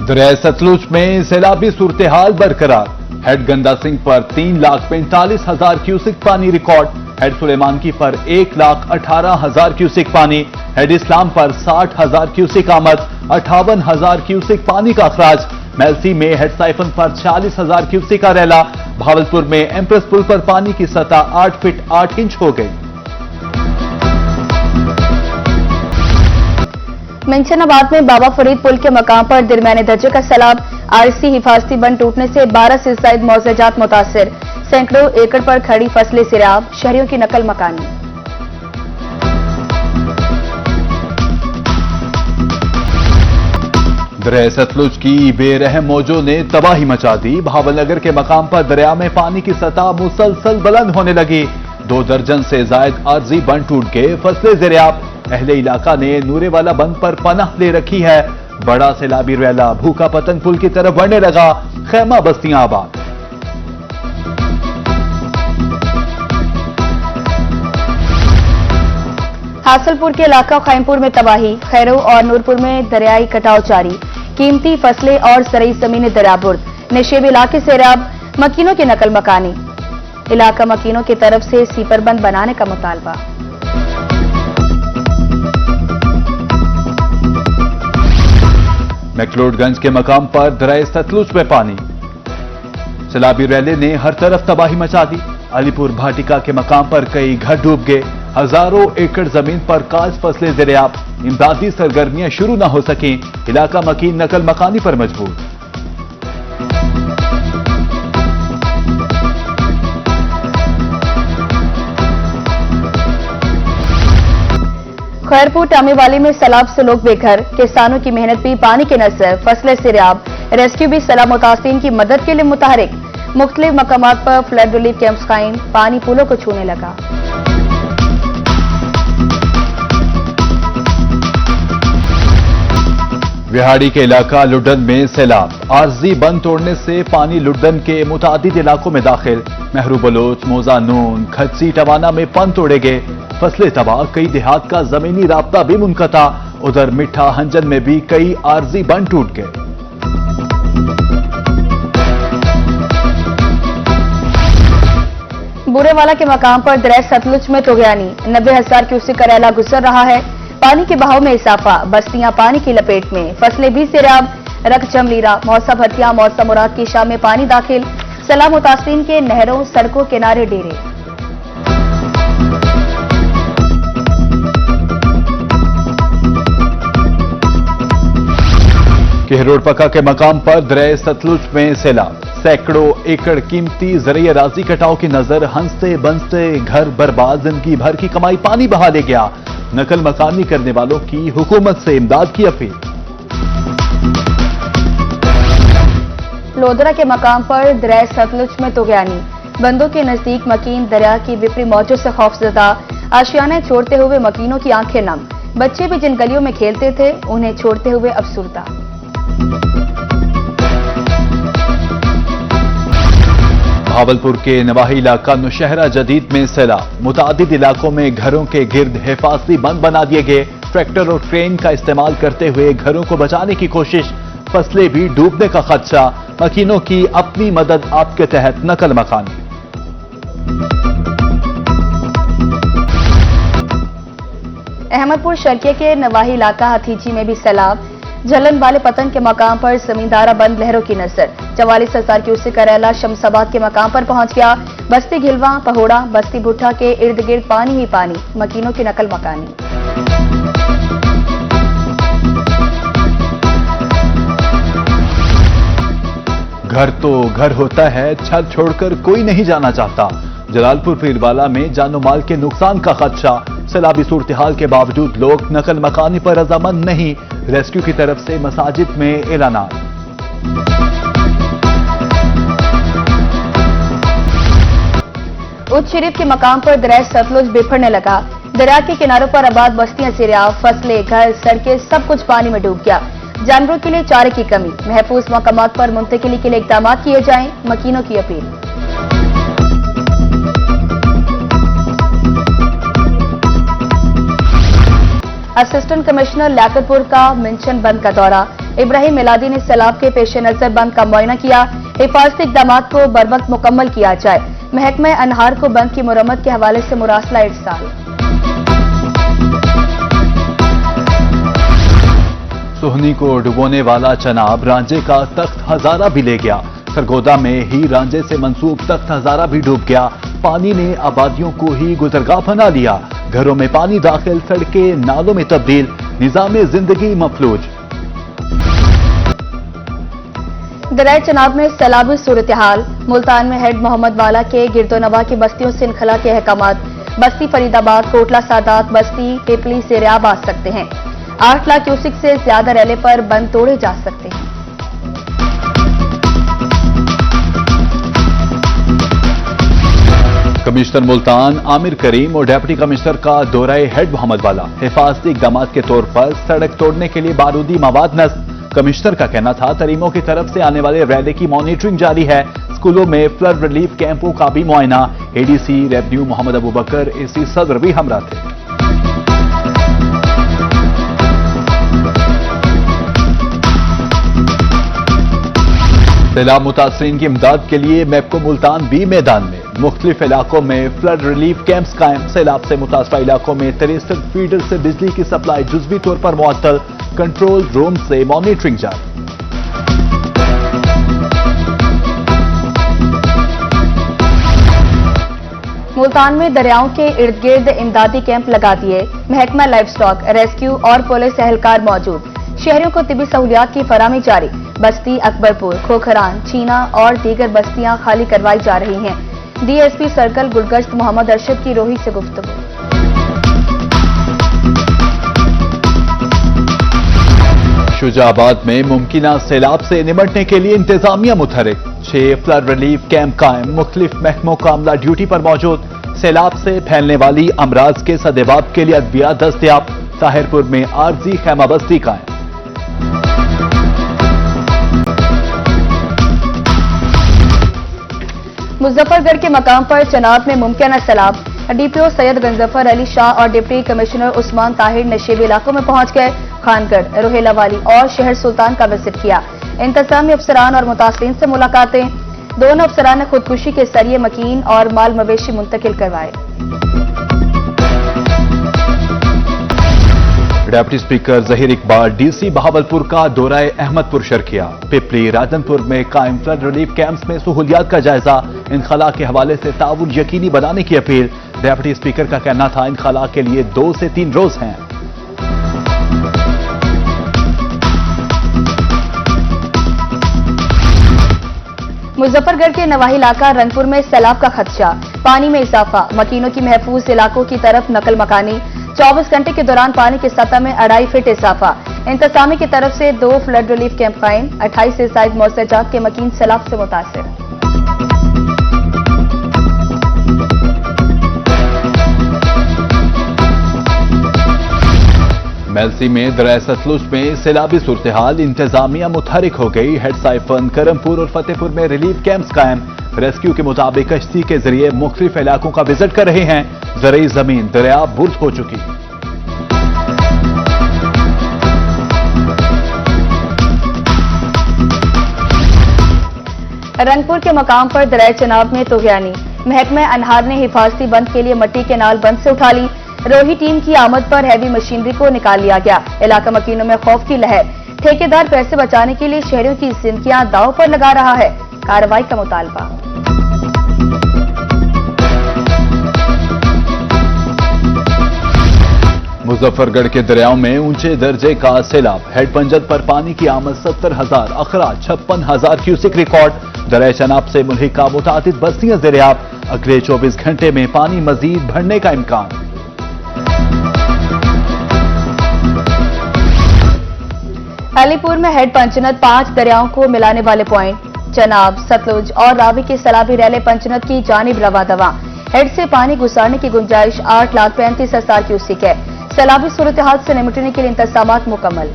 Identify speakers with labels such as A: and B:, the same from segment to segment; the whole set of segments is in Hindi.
A: दरिया सतलुज में सैलाबी सूरत हाल बरकरार। हेड गंदा सिंह पर 3,45,000 क्यूसिक पानी रिकॉर्ड। हेड सुलेमानकी पर 1,18,000 क्यूसिक पानी। हेड इस्लाम पर 60,000 क्यूसिक आमद। 58,000 क्यूसिक पानी का अखराज। मेलसी में हेड साइफन पर 40,000 क्यूसिक का रैला। भावलपुर में एम्प्रेस पुल पर पानी की सतह 8 फीट 8 इंच हो गई।
B: मेंशनाबाद में बाबा फरीद पुल के मकाम पर दरमियाने दर्जे का सैलाब। आरसी हिफाजती बंद टूटने से 12 से ज्यादा मौज़ाजात मुतासिर। सैकड़ों एकड़ पर खड़ी फसलें सिराब। शहरियों की नकल मकानी।
A: दरिया सतलुज की बेरहम मौजों ने तबाही मचा दी। भावलनगर के मकाम पर दरिया में पानी की सतह मुसलसल बुलंद होने लगी। 2 दर्जन से जायद आरजी बंद टूट के फसलें ज़ेरियाब। अहले इलाका ने नूरेवाला बंद पर पनाह ले रखी है। बड़ा सैलाबी रैला भूखा पतंग पुल की तरफ बढ़ने लगा। खैमा बस्तियां आबाद।
B: हासलपुर के इलाका खैमपुर में तबाही। खैरो और नूरपुर में दरियाई कटाव जारी। कीमती फसलें और सरई जमीनें दरियाबुर्द। निशेब इलाके से रैब। मकीनों की नकल मकानी। इलाका मकीनों की तरफ से सीपरबंद बनाने का मुतालबा।
A: मैक्लोडगंज के मकाम पर दरिया सतलुज में पानी। सैलाबी रैले ने हर तरफ तबाही मचा दी। अलीपुर भाटिका के मकाम पर कई घर डूब गए। हजारों एकड़ जमीन पर काज फसलें ज़ेरियाब। इमदादी सरगर्मियां शुरू न हो सकें। इलाका मकीन नकल मकानी पर मजबूर।
B: खैरपुर टामेवाली में सैलाब से लोग बेघर। किसानों की मेहनत भी पानी के नजर। फसलें सिराब। रेस्क्यू भी सैलाब मुतासिरीन की मदद के लिए मुतहरिक। मुख्तलिफ मकामात पर फ्लड रिलीफ कैंप्स कायम। पानी पुलों को छूने लगा।
A: विहाड़ी के इलाका लुडन में सैलाब। आरजी बंद तोड़ने से पानी लुडन के मुतादिद इलाकों में दाखिल। महरू बलोच, मोजा नून, खच्ची टवाना में पन तोड़े गए। फसलें तबाह। कई देहात का जमीनी राब्ता भी मुनक़ता। उधर मिठा हंजन में भी कई आरजी बंद टूट गए।
B: बुरेवाला के मकाम पर दरिया सतलुज में तोगयानी। 90,000 क्यूसिक का रैला गुजर रहा है। पानी के बहाव में इजाफा। बस्तियां पानी की लपेट में। फसलें भी सिराब। रख जमलीरा, मौसा भतिया, मौसा मुराद की शाह में पानी दाखिल। सैलाब मुतासिरीन के नहरों सड़कों किनारे डेरे।
A: केहरोड पक्का के मकाम पर दरिया सतलुज में सैलाब। सैकड़ों एकड़ कीमती ज़रिए राजी कटाव की नजर। हंसते बंसते घर बर्बाद। जिंदगी भर की कमाई पानी बहा ले गया। नकल मकानी करने वालों की हुकूमत से इमदाद की अपील।
B: लोधरा के मकाम पर दरिया सतलुज में तोगयानी। बंदों के नजदीक मकीन दरिया की विपरी मौजों से खौफजदा। आशियाने छोड़ते हुए मकीनों की आंखें नम। बच्चे भी जिन गलियों में खेलते थे उन्हें छोड़ते हुए अफसुर्दा।
A: भावलपुर के नवाही इलाका नौशहरा जदीद में सैलाब। मुतादिद इलाकों में घरों के गिर्द हिफाजती बंद बना दिए गए। ट्रैक्टर और ट्रेन का इस्तेमाल करते हुए घरों को बचाने की कोशिश। फसलें भी डूबने का खदशा। मकीनों की अपनी मदद आपके तहत नकल मकानी।
B: अहमदपुर शर्किया के नवाही इलाका हथीजी में भी सैलाब। झलन वाले पतंग के मकाम पर जमींदारा बंद लहरों की नजर। 44,000 क्यूसिक का रैला शमसाबाद के मकाम पर पहुंच गया। बस्ती घिलवा, पहोड़ा, बस्ती भुट्टा के इर्द गिर्द पानी ही पानी। मकीनों की नकल मकानी।
A: घर तो घर होता है, छत छोड़कर कोई नहीं जाना चाहता। जलालपुर पीरवाला में जानो माल के नुकसान का खदशा। सैलाबी सूरत हाल के बावजूद लोग नकल मकानी पर रजामंद नहीं। रेस्क्यू की तरफ से मसाजिद में ऐलानात।
B: उच्च शरीफ के मकाम पर दरिया सतलुज बिफरने लगा। दरिया के किनारों पर आबाद बस्तियां सिराब। फसलें, घर, सड़कें सब कुछ पानी में डूब गया। जानवरों के लिए चारे की कमी। महफूज मकामात पर मुंतकिली के लिए इकदाम किए जाएं। मकीनों की अपील। असिस्टेंट कमिश्नर लियाकतपुर का मिंशन बंद का दौरा। इब्राहिम मिलादी ने सैलाब के पेश नजर बंद का मुआयना किया। हिफाजती इकदाम को बर वक्त मुकम्मल किया जाए। महकमा अनहार को बंद की मुरम्मत के हवाले से मुरासला इरसाल।
A: सोहनी को डुबोने वाला चनाब रांझे का तख्त हजारा भी ले गया। सरगोदा में ही रांझे से मंसूब तख्त हजारा भी डूब गया। पानी ने आबादियों को ही गुजरगाह बना लिया। घरों में पानी दाखिल, सड़कें नालों में तब्दील, निजाम जिंदगी मफलूज।
B: दरिया चनाब में सैलाबी सूरत हाल। मुल्तान में हेड मोहम्मद वाला के गिरदोनवा की बस्तियों से इनखला के अहकामात। बस्ती फरीदाबाद, कोटला सादात, बस्ती पिपली से रियाब आ सकते हैं। 8 लाख क्यूसिक से ज्यादा रैले पर बंद तोड़े जा सकते हैं।
A: कमिश्नर मुल्तान आमिर करीम और डिप्टी कमिश्नर का दौरा हेड मोहम्मद वाला। हिफाजती इकदाम के तौर पर सड़क तोड़ने के लिए बारूदी मवाद नस्ब। कमिश्नर का कहना था तरीमों की तरफ से आने वाले रैले की मॉनिटरिंग जारी है। स्कूलों में फ्लड रिलीफ कैंपों का भी मुआयना। एडीसी रेवेन्यू मोहम्मद अबू बकर, एसी सदर भी हमरा थे। सैलाब मुतासरीन की इमदाद के लिए मैपको मुल्तान भी मैदान में। मुख्तलिफ इलाकों में फ्लड रिलीफ कैंप्स कायम। सैलाब से मुतासरा इलाकों में 63 फीडर से बिजली की सप्लाई जुज़वी तौर पर मुअत्तल। कंट्रोल रूम से मॉनिटरिंग जारी।
B: मुल्तान में दरियाओं के इर्द गिर्द इमदादी कैंप लगा दिए। महकमा लाइफ स्टॉक, रेस्क्यू और पुलिस एहलकार मौजूद। शहरियों को तिबी सहूलियात की फराहमी जारी। बस्ती अकबरपुर, खोखरान, चीना और दीगर बस्तियां खाली करवाई जा रही हैं। डीएसपी सर्कल गुलगश्त मोहम्मद अरशद की रोही से गुफ्तगू।
A: शुजाबाद में मुमकिना सैलाब से निपटने के लिए इंतजामिया मुतहरिक। 6 फ्लड रिलीफ कैंप कायम। मुख्तलिफ महकमों का अमला ड्यूटी पर मौजूद। सैलाब से फैलने वाली अमराज के सदेबाब के लिए अद्वियात दस्तयाब। ताहिरपुर में आरजी खैमा बस्ती कायम।
B: मुजफ्फरगढ़ के मकाम पर चनाब में मुमकिन सैलाब। डीपीओ सैयद गंजफर अली शाह और डिप्टी कमिश्नर उस्मान ताहिर नशेबी इलाकों में पहुंच गए। खानगढ़, रोहेला वाली और शहर सुल्तान का विजिट किया। इंतजामी अफसरान और मुतासरीन से मुलाकातें। दोनों अफसरान ने खुदकुशी के जरिए मकीन और माल मवेशी मुंतकिल करवाए।
A: Deputy speaker Zaheer Iqbal DC Bahawalpur का दौरा अहमदपुर शर किया। पिपली राजनपुर में कायम फ्लड रिलीफ कैंप्स में सहूलियात का जायजा। इनखला के हवाले से ताउन यकीनी बनाने की अपील। डिप्टी स्पीकर का कहना था इनखला के लिए 2 से 3 रोज हैं।
B: मुजफ्फरगढ़ के नवाही इलाका रंगपुर में सैलाब का खदशा। पानी में इजाफा। मकीनों की महफूज इलाकों की तरफ नकल मकानी। 24 घंटे के दौरान पानी की सतह में 2.5 फीट इजाफा। इंतजामी की तरफ से 2 फ्लड रिलीफ कैंप कायम। 28 से ज्यादा मौसजात के मकीन सैलाब से मुतासिर।
A: मेलसी में दरिया सतलुज में सैलाबी सूरत हाल। इंतजामिया मुतहरिक हो गई। हेड साइफन, करमपुर और फतेहपुर में रिलीफ कैंप्स कायम। रेस्क्यू के मुताबिक कश्ती के जरिए मुख्तलिफ इलाकों का विजिट कर रहे हैं। ज़रई जमीन दरिया बुर्द हो चुकी।
B: रंगपुर के मकाम पर दरिया चनाब में तोगयानी। महकमा अनहार ने हिफाजती बंद के लिए मट्टी के नाल बंद से उठा ली। रोही टीम की आमद पर हैवी मशीनरी को निकाल लिया गया। इलाका मकीनों में खौफ की लहर। ठेकेदार पैसे बचाने के लिए शहरियों की जिंदगियां दांव पर लगा रहा है। कार्रवाई का मुतालबा।
A: मुजफ्फरगढ़ के दरियाओं में ऊंचे दर्जे का सैलाब। हेड पंजत पर पानी की आमद 70,000, अखराज 56,000 क्यूसिक रिकॉर्ड। दरिया चनाब से मुल्हिका मुतादिद बस्तियां दरियाब। अगले 24 घंटे में पानी मजीद बढ़ने का इम्कान।
B: अलीपुर में हेड पंचनद 5 दरियाओं को मिलाने वाले पॉइंट। चनाब, सतलुज और रावी के सैलाबी रैले पंचनद की जानिब रवा दवा। हेड से पानी गुजारने की गुंजाइश 8,35,000 क्यूसिक है। सैलाबी सूरत हाल से निपटने के लिए इंतजामात मुकम्मल।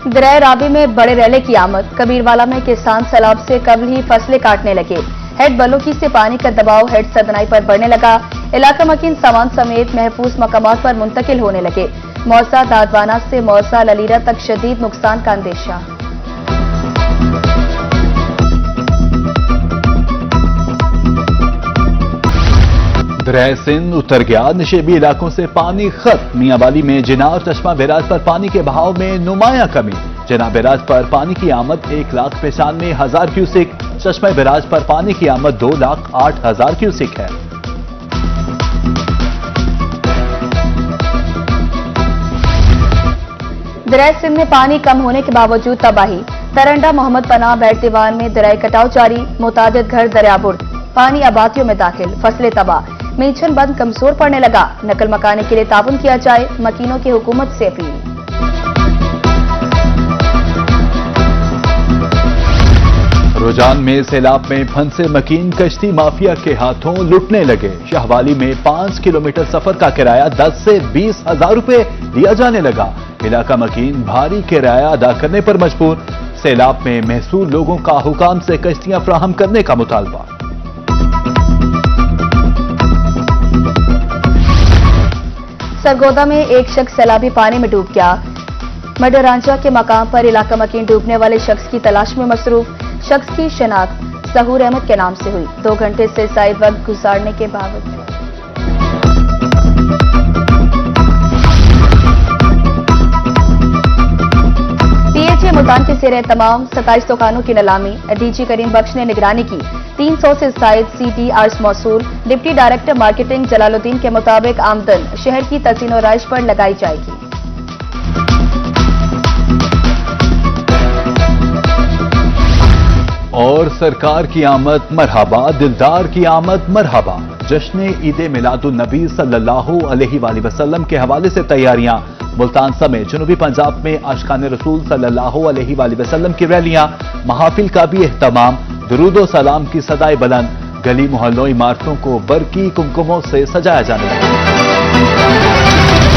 B: दरिया रावी में बड़े रैले की आमद। कबीरवाला में किसान सैलाब से कबल ही फसलें काटने लगे। हेड बलोकी से पानी का दबाव हेड सदनाई पर बढ़ने लगा। इलाका मकीन सामान समेत महफूज मकामात पर मुंतकिल होने लगे। मौसा दादवाना से मौसा ललीरा तक शदीद नुकसान का अंदेशा।
A: दरिया सिंध उतर गया, निशेबी इलाकों से पानी खत्म। मियांवाली में जिना और चश्मा बैराज पर पानी के बहाव में नुमाया कमी। जिना बैराज पर पानी की आमद 1,95,000 क्यूसिक, चश्मा बैराज पर पानी की आमद 2,08,000 क्यूसिक है।
B: दरिया सिंध में पानी कम होने के बावजूद तबाही। तरंडा मोहम्मद पनाह बैट दीवान में दरिया कटाव जारी, मुतादिद घर दरियाबुर्द, पानी आबादियों में दाखिल, फसलें तबाह। मींछन बंद कमजोर पड़ने लगा, नकल मकाने के लिए ताउन किया जाए, मकीनों की हुकूमत से अपील।
A: रुझान में सैलाब में फंसे मकीन कश्ती माफिया के हाथों लुटने लगे। शाहवाली में 5 किलोमीटर सफर का किराया 10 से 20,000 रुपए लिया जाने लगा। इलाका मकीन भारी किराया अदा करने पर मजबूर। सैलाब में महसूर लोगों का हुकाम से कश्तियां फ्राहम करने का मुतालबा।
B: सरगोदा में एक शख्स सैलाबी पानी में डूब गया। मडरांचा के मकाम पर इलाका मकीन डूबने वाले शख्स की तलाश में मसरूफ। शख्स की शनाख्त सहूर अहमद के नाम से हुई। 2 घंटे से शायद वक्त गुजारने के बावजूद पीएचए मुल्तान के सिरे तमाम 27 दुकानों की नीलामी। डीजी करीम बख्श ने निगरानी की। 300 से जायद सीटी आर्स मौसूल। डिप्टी डायरेक्टर मार्केटिंग जलालुद्दीन के मुताबिक आमदन शहर की तज़ीन और राइश पर लगाई जाएगी।
A: और सरकार की आमद मरहबा, दिलदार की आमद मरहबा। जश्न ईद मिलादुन नबी सल्लल्लाहु अलैहि वसल्लम के हवाले से तैयारियां। मुल्तान समेत जनूबी पंजाब में आशिकान रसूल सल्लल्लाहु अलैहि वसल्लम की रैलियां, महाफिल का भी एहतमाम। दुरूदो सलाम की सदाए बुलंद। गली मोहल्लों इमारतों को बरकी कुमकुमों से सजाया जाने लगा।